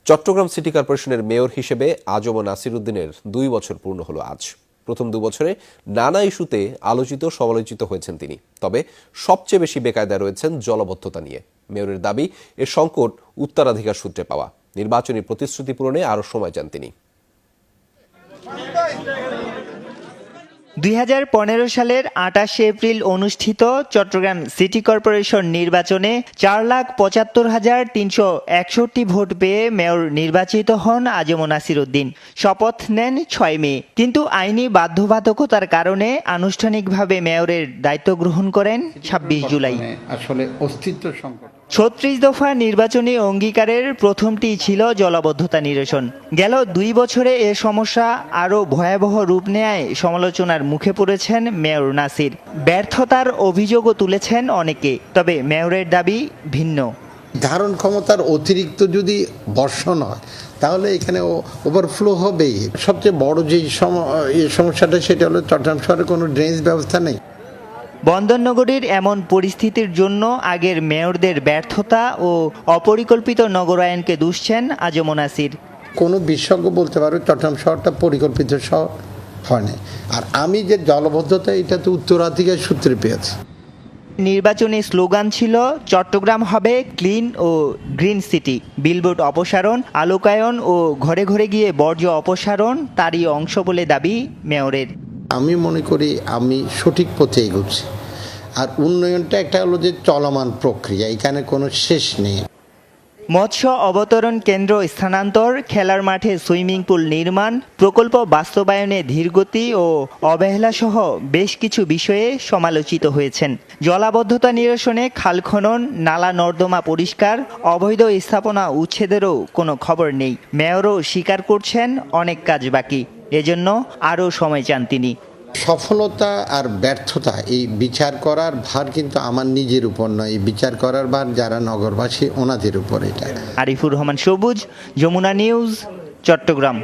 Chittagong city কর্পোরেশনের mayor হিসেবে আজম নাসির উদ্দিনের 2 বছর পূর্ণ হলো আজ। প্রথম 2 বছরে নানা ইস্যুতে আলোচিত সমালোচিত হয়েছেন তিনি। তবে সবচেয়ে বেশি বেকায়দায় রয়েছেন জলাবদ্ধতা নিয়ে। মেয়রের দাবি, এর সংকট উত্তরাধিকার সূত্রে পাওয়া। নির্বাচনী প্রতিশ্রুতি পূরণে আরও সময় চান তিনি। 2015 সালের 28 এপ্রিল অনুষ্ঠিত চট্টগ্রাম সিটি কর্পোরেশন নির্বাচনে 4,75,361 ভোট পেয়ে মেয়র নির্বাচিত হন আজম নাসির উদ্দিন। শপথ নেন 6 মে, কিন্তু আইনি বাধ্যবাধকতার কারণে আনুষ্ঠানিকভাবে মেয়রের দায়িত্ব গ্রহণ করেন 26 জুলাই। আসলে অস্তিত্ব সংকট। 36 দফা নির্বাচনী অঙ্গীকারের প্রথমটি ছিল জলাবদ্ধতা নিরসন। গেল 2 বছরে এ সমস্যা আরও ভয়াবহ রূপ নেয় সমালোচনার মুখে পড়েছেন মেয়র নাসির। ব্যর্থতার অভিযোগও তুলেছেন অনেকে, তবে মেয়রের দাবি ভিন্ন। ধারণ ক্ষমতার অতিরিক্ত যদি বর্ষণ হয় তাহলে এখানে ওভারফ্লো হবেই। সবচেয়ে বড় যে সমস্যাটা সেটা হলো চট্টগ্রাম শহরে কোনো ড্রেনেজ ব্যবস্থা নেই। বন্দরনগরীর এমন পরিস্থিতির জন্য আগের মেয়রদের ব্যর্থতা ও অপরিকল্পিত নগরায়নকে দুষছেন আজম নাসির। কোনো বিশেষজ্ঞ বলতে পারবে চট্টগ্রাম শহরটা পরিকল্পিত শহর হয় না। আর আমি যে জলবদ্ধতা, এটা তো উত্তরাধিকার সূত্রে পেয়েছি। নির্বাচনী স্লোগান ছিল চট্টগ্রাম হবে ক্লিন ও গ্রিন সিটি। বিলবোর্ড অপসারণ, আলোকায়ন ও ঘরে ঘরে গিয়ে বর্জ্য অপসারণ তারই অংশ বলে দাবি মেয়রের। আমি মনে করি আমি সঠিক পথে এগোচ্ছি। আর উন্নয়নটা একটা হলো যে চলমান প্রক্রিয়া, এখানে কোনো শেষ নেই। মৎস্য অবতরণ কেন্দ্র স্থানান্তর, খেলার মাঠে সুইমিং পুল নির্মাণ, প্রকল্প বাস্তবায়নে ধীরগতি ও অবহেলা সহ বেশ কিছু বিষয়ে সমালোচিত হয়েছেন। জলাবদ্ধতা নিরসনে খাল খনন, নালা নর্দমা পরিষ্কার, অবৈধ স্থাপনা উচ্ছেদেরও কোনো খবর নেই। মেয়রও স্বীকার করছেন অনেক কাজ বাকি, এজন্য আরও সময় চান তিনি। সফলতা আর ব্যর্থতা এই বিচার করার ভার কিন্তু আমার নিজের উপর নয়, এই বিচার করার ভার যারা নগরবাসী ওনাদের উপর। এটা আরিফুর রহমান সবুজ, যমুনা নিউজ, চট্টগ্রাম।